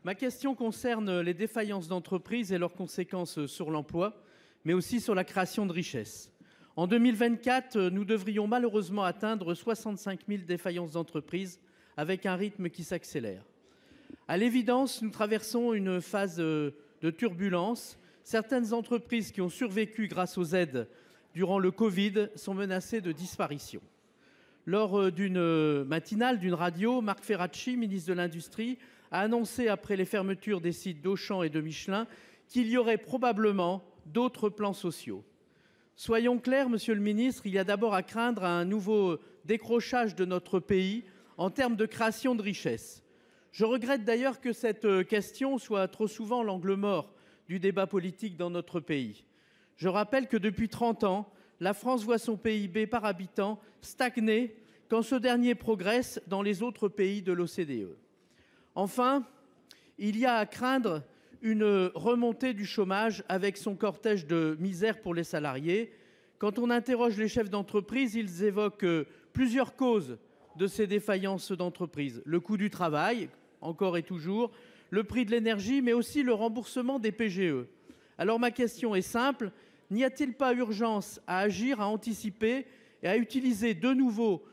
Ma question concerne les défaillances d'entreprises et leurs conséquences sur l'emploi, mais aussi sur la création de richesses. En 2024, nous devrions malheureusement atteindre 65 000 défaillances d'entreprises, avec un rythme qui s'accélère. À l'évidence, nous traversons une phase de turbulence. Certaines entreprises qui ont survécu grâce aux aides durant le Covid sont menacées de disparition. Lors d'une matinale d'une radio, Marc Ferracci, ministre de l'Industrie, a annoncé, après les fermetures des sites d'Auchan et de Michelin, qu'il y aurait probablement d'autres plans sociaux. Soyons clairs, monsieur le ministre, il y a d'abord à craindre un nouveau décrochage de notre pays en termes de création de richesses. Je regrette d'ailleurs que cette question soit trop souvent l'angle mort du débat politique dans notre pays. Je rappelle que depuis 30 ans, la France voit son PIB par habitant stagner quand ce dernier progresse dans les autres pays de l'OCDE. Enfin, il y a à craindre une remontée du chômage avec son cortège de misère pour les salariés. Quand on interroge les chefs d'entreprise, ils évoquent plusieurs causes de ces défaillances d'entreprise. Le coût du travail, encore et toujours, le prix de l'énergie, mais aussi le remboursement des PGE. Alors ma question est simple, n'y a-t-il pas urgence à agir, à anticiper et à utiliser de nouveau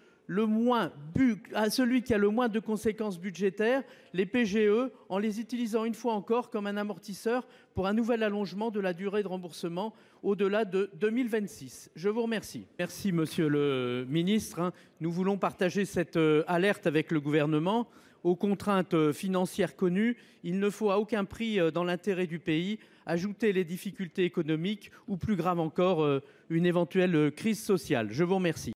celui qui a le moins de conséquences budgétaires, les PGE, en les utilisant une fois encore comme un amortisseur pour un nouvel allongement de la durée de remboursement au-delà de 2026. Je vous remercie. Merci, monsieur le ministre. Nous voulons partager cette alerte avec le gouvernement. Aux contraintes financières connues, il ne faut à aucun prix, dans l'intérêt du pays, ajouter les difficultés économiques ou, plus grave encore, une éventuelle crise sociale. Je vous remercie.